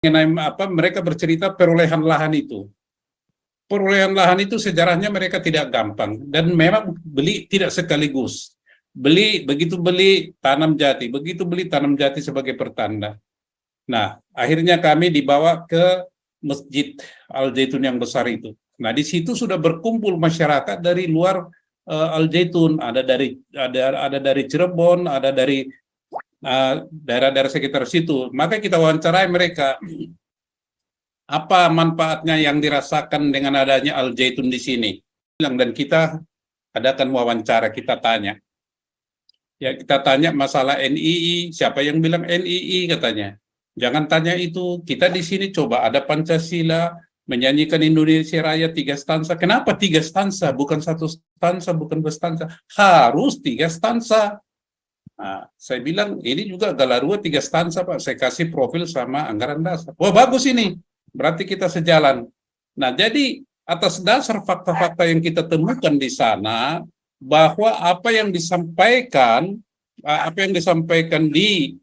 mereka bercerita perolehan lahan itu. Perolehan lahan itu sejarahnya mereka tidak gampang dan memang beli tidak sekaligus. Begitu beli tanam jati, begitu beli tanam jati sebagai pertanda. Nah, akhirnya kami dibawa ke Masjid Al Zaitun yang besar itu. Nah, di situ sudah berkumpul masyarakat dari luar Al Zaitun, ada dari Cirebon, ada dari daerah-daerah sekitar situ. Maka kita wawancarai mereka, apa manfaatnya yang dirasakan dengan adanya Al Zaitun di sini. Dan kita adakan wawancara, kita tanya. Ya, kita tanya masalah NII, siapa yang bilang NII katanya. Jangan tanya itu, kita di sini coba ada Pancasila, menyanyikan Indonesia Raya 3 stansa. Kenapa 3 stansa? Bukan 1 stansa, bukan 2 stansa. Harus 3 stansa. Nah, saya bilang, ini juga Galarua 3 stansa, Pak. Saya kasih profil sama anggaran dasar. Wah, bagus ini. Berarti kita sejalan. Nah, jadi atas dasar fakta-fakta yang kita temukan di sana, bahwa apa yang disampaikan di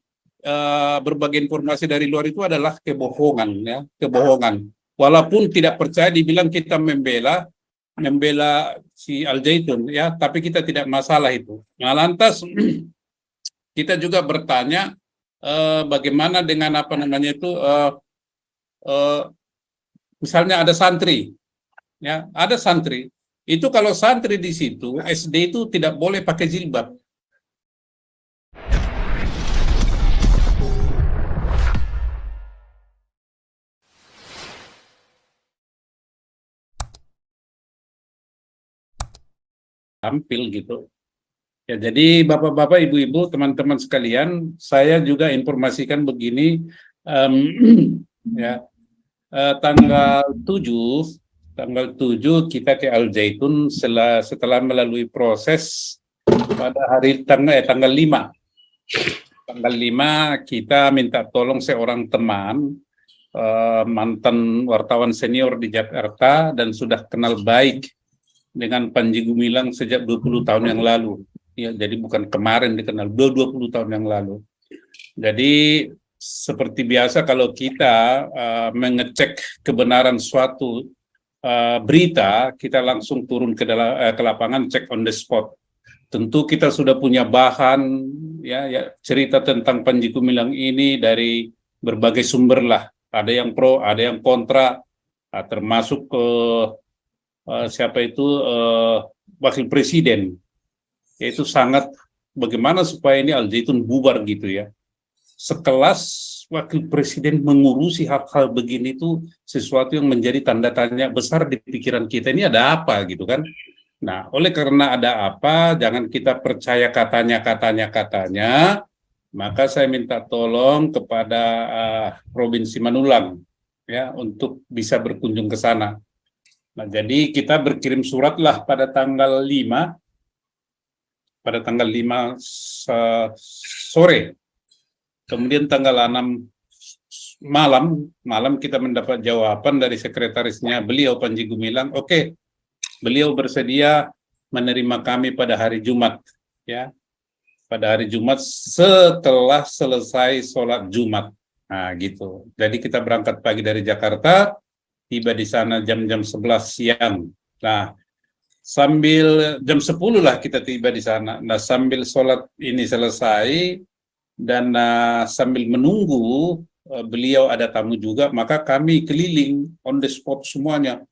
berbagai informasi dari luar itu adalah kebohongan, ya, kebohongan. Walaupun tidak percaya, dibilang kita membela si Al Zaitun, ya, tapi kita tidak masalah itu. Nah, lantas kita juga bertanya bagaimana dengan misalnya ada santri, ya, ada santri. Itu kalau santri di situ, SD itu tidak boleh pakai jilbab. Tampil gitu. Ya, jadi bapak-bapak, ibu-ibu, teman-teman sekalian, saya juga informasikan begini, ya, tanggal 7 kita ke Al Zaitun setelah melalui proses pada tanggal 5. Tanggal 5 kita minta tolong seorang teman, mantan wartawan senior di Jakarta dan sudah kenal baik dengan Panji Gumilang sejak 20 tahun yang lalu. Ya, jadi bukan kemarin dikenal, 20 tahun yang lalu. Jadi seperti biasa kalau kita mengecek kebenaran suatu berita, kita langsung turun ke lapangan, cek on the spot. Tentu kita sudah punya bahan, ya cerita tentang Panji Gumilang ini dari berbagai sumber lah. Ada yang pro, ada yang kontra, termasuk siapa itu wakil presiden. Yaitu sangat bagaimana supaya ini Al Zaitun bubar gitu ya. Sekelas wakil presiden mengurusi hal-hal begini itu sesuatu yang menjadi tanda tanya besar di pikiran kita, ini ada apa gitu kan. Nah, oleh karena ada apa, jangan kita percaya katanya, maka saya minta tolong kepada Provinsi Manulang ya untuk bisa berkunjung ke sana. Nah, jadi kita berkirim surat lah pada tanggal 5 sore. Kemudian tanggal 6 malam kita mendapat jawaban dari sekretarisnya beliau Panji Gumilang, oke, beliau bersedia menerima kami pada hari Jumat, ya. Pada hari Jumat setelah selesai sholat Jumat. Nah, gitu. Jadi kita berangkat pagi dari Jakarta, tiba di sana jam-jam 11 siang. Nah, sambil jam 10 lah kita tiba di sana. Nah, sambil sholat ini selesai dan sambil menunggu beliau ada tamu juga, maka kami keliling on the spot semuanya.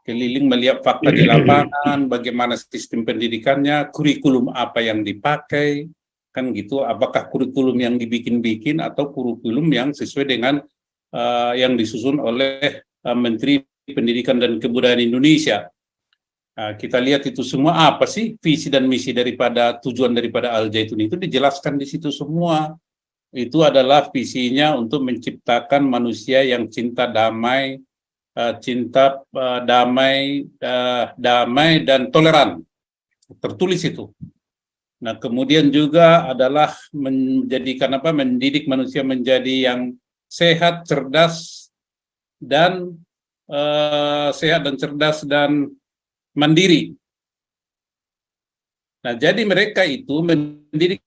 Keliling melihat fakta di lapangan, bagaimana sistem pendidikannya, kurikulum apa yang dipakai, kan gitu, apakah kurikulum yang dibikin-bikin atau kurikulum yang sesuai dengan yang disusun oleh Menteri Pendidikan dan Kebudayaan Indonesia. Kita lihat itu semua apa sih visi dan misi daripada tujuan daripada Al Zaitun itu dijelaskan di situ semua. Itu adalah visinya untuk menciptakan manusia yang cinta damai, damai dan toleran. Tertulis itu. Nah, kemudian juga adalah mendidik manusia menjadi yang sehat, cerdas dan mandiri. Nah, jadi mereka itu mendidik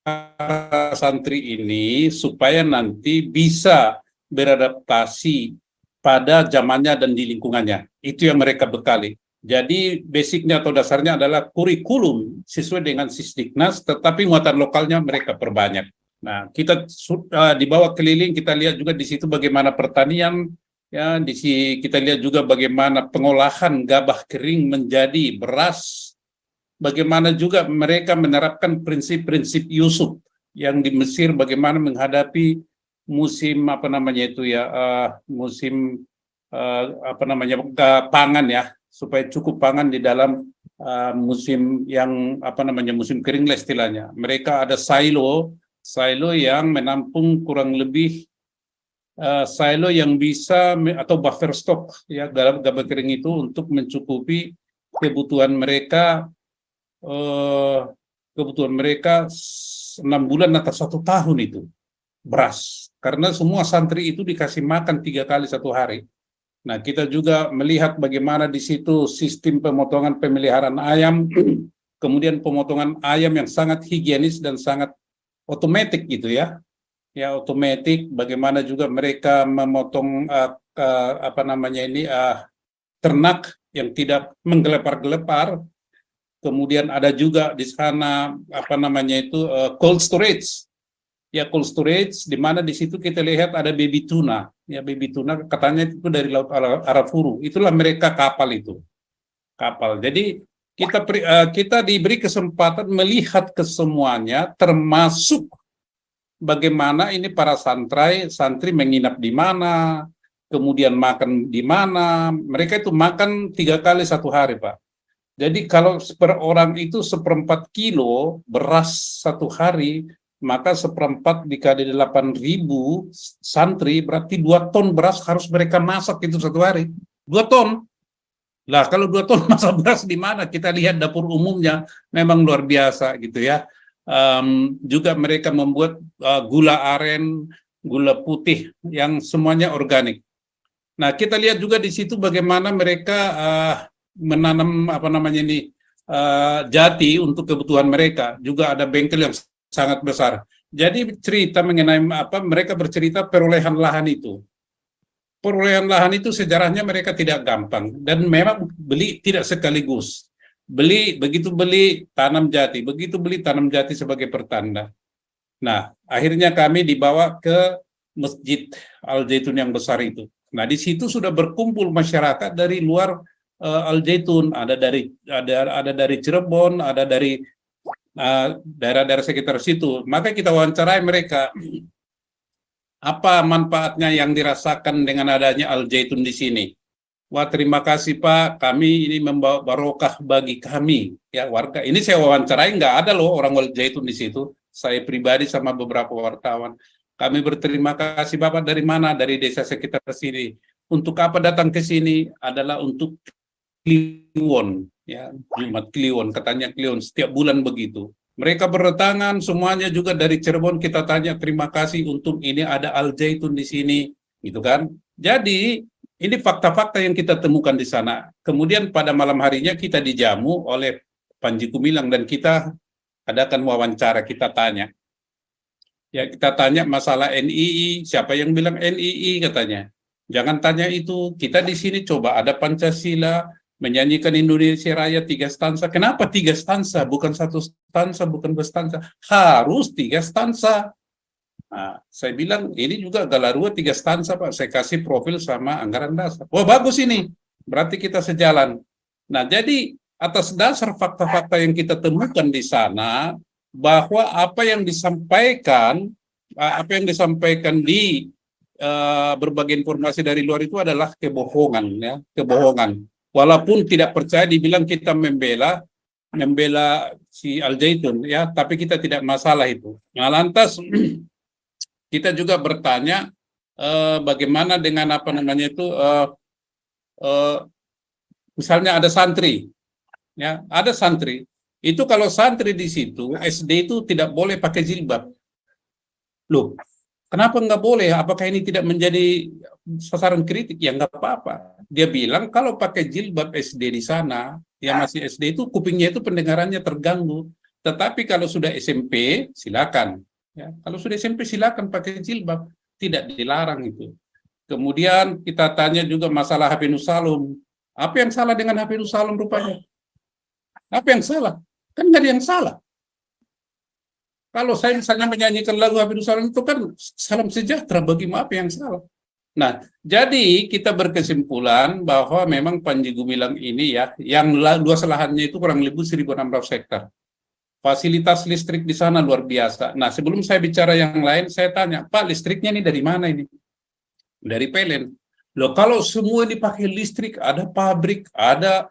para santri ini supaya nanti bisa beradaptasi pada zamannya dan di lingkungannya. Itu yang mereka bekali. Jadi basicnya atau dasarnya adalah kurikulum sesuai dengan Sisdiknas, tetapi muatan lokalnya mereka perbanyak. Nah, kita dibawa keliling, kita lihat juga di situ bagaimana pertanian, ya, kita lihat juga bagaimana pengolahan gabah kering menjadi beras, bagaimana juga mereka menerapkan prinsip-prinsip Yusuf yang di Mesir, bagaimana menghadapi musim apa namanya itu ya, musim apa namanya pangan ya, supaya cukup pangan di dalam musim yang apa namanya musim kering lah istilahnya. Mereka ada silo yang menampung kurang lebih silo yang bisa atau buffer stock ya gabah kering itu untuk mencukupi kebutuhan mereka eh, 6 bulan atau 1 tahun itu beras, karena semua santri itu dikasih makan 3 kali 1 hari. Nah, kita juga melihat bagaimana di situ sistem pemotongan pemeliharaan ayam, kemudian pemotongan ayam yang sangat higienis dan sangat otomatis gitu ya. Ya, otomatis, bagaimana juga mereka memotong apa namanya ini ternak yang tidak menggelepar-gelepar. Kemudian ada juga di sana apa namanya itu cold storage. Ya, cold storage, di mana di situ kita lihat ada baby tuna. Ya, baby tuna katanya itu dari Laut Arafuru. Itulah mereka kapal itu. Kapal. Jadi kita diberi kesempatan melihat kesemuanya, termasuk bagaimana ini para santri menginap di mana, kemudian makan di mana. Mereka itu makan 3 kali 1 hari, Pak. Jadi kalau per orang itu 1/4 kilo beras 1 hari, maka 1/4 dikali 8.000 santri, berarti 2 ton beras harus mereka masak itu 1 hari. 2 ton. Lah kalau 2 ton masak beras di mana? Kita lihat dapur umumnya memang luar biasa gitu ya. Juga mereka membuat gula aren, gula putih yang semuanya organik. Nah, kita lihat juga di situ bagaimana mereka menanam apa namanya ini jati untuk kebutuhan mereka. Juga ada bengkel yang sangat besar. Jadi cerita mengenai apa mereka bercerita perolehan lahan itu. Perolehan lahan itu sejarahnya mereka tidak gampang dan memang beli tidak sekaligus. Begitu beli tanam jati sebagai pertanda. Nah, akhirnya kami dibawa ke Masjid Al Zaitun yang besar itu. Nah, di situ sudah berkumpul masyarakat dari luar Al Zaitun, ada dari Cirebon, ada dari daerah-daerah sekitar situ. Maka kita wawancarai mereka, apa manfaatnya yang dirasakan dengan adanya Al Zaitun di sini. Wah, terima kasih Pak, kami ini membawa barokah bagi kami, ya warga. Ini saya wawancarai, nggak ada loh orang Al Zaitun di situ. Saya pribadi sama beberapa wartawan. Kami berterima kasih Bapak dari mana? Dari desa sekitar sini. Untuk apa datang ke sini? Adalah untuk Kliwon, ya Jumat Kliwon, katanya Kliwon setiap bulan begitu. Mereka berdatangan semuanya juga dari Cirebon. Kita tanya terima kasih untuk ini ada Al Zaitun di sini, gitu kan? Jadi ini fakta-fakta yang kita temukan di sana. Kemudian pada malam harinya kita dijamu oleh Panji Gumilang dan kita adakan wawancara. Kita tanya, ya kita tanya masalah NII. Siapa yang bilang NII katanya? Jangan tanya itu. Kita di sini coba ada Pancasila, menyanyikan Indonesia Raya 3 stansa. Kenapa 3 stansa? Bukan 1 stansa, bukan 2 stansa. Harus 3 stansa. Nah, saya bilang, ini juga Galarua 3 stansa, Pak. Saya kasih profil sama anggaran dasar. Wah, bagus ini. Berarti kita sejalan. Nah, jadi atas dasar fakta-fakta yang kita temukan di sana, bahwa apa yang disampaikan di berbagai informasi dari luar itu adalah kebohongan, ya, kebohongan. Walaupun tidak percaya, dibilang kita membela si Al Zaitun, ya, tapi kita tidak masalah itu. Nah, lantas kita juga bertanya bagaimana dengan apa namanya itu, misalnya ada santri, ya, ada santri. Itu kalau santri di situ SD itu tidak boleh pakai jilbab. Loh, kenapa nggak boleh? Apakah ini tidak menjadi sasaran kritik? Ya nggak apa-apa. Dia bilang kalau pakai jilbab SD di sana, yang masih SD itu kupingnya itu pendengarannya terganggu. Tetapi kalau sudah SMP, silakan. Ya, kalau sudah SMP silakan pakai jilbab, tidak dilarang itu. Kemudian kita tanya juga masalah HP Nusalum. Apa yang salah dengan HP Nusalum rupanya? Apa yang salah? Kan nggak ada yang salah. Kalau saya misalnya menyanyikan lagu HP Nusalum itu kan salam sejahtera, bagi apa yang salah? Nah, jadi kita berkesimpulan bahwa memang Panji Gumilang ini ya, yang luas lahannya itu kurang lebih 1.600 hektar. Fasilitas listrik di sana luar biasa. Nah, sebelum saya bicara yang lain, saya tanya, Pak, listriknya ini dari mana ini? Dari PLN. Loh, kalau semua dipakai listrik, ada pabrik, ada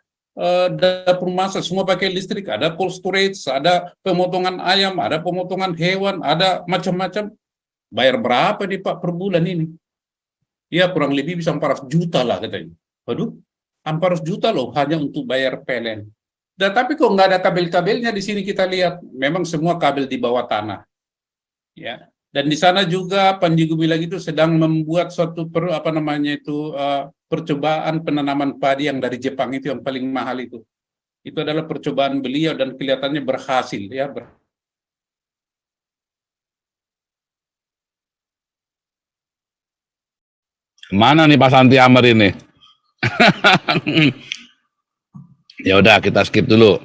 dapur masak, semua pakai listrik, ada cold storage, ada pemotongan ayam, ada pemotongan hewan, ada macam-macam. Bayar berapa nih Pak per bulan ini? Ya kurang lebih bisa 400 juta lah katanya. Waduh, 400 juta loh hanya untuk bayar PLN. Nah, tapi kok nggak ada kabel-kabelnya di sini kita lihat, memang semua kabel di bawah tanah, ya. Dan di sana juga Panji Gumilang itu sedang membuat suatu percobaan penanaman padi yang dari Jepang itu yang paling mahal itu. Itu adalah percobaan beliau dan kelihatannya berhasil, ya. Mana nih Pak Santi Amar ini? Ya udah kita skip dulu.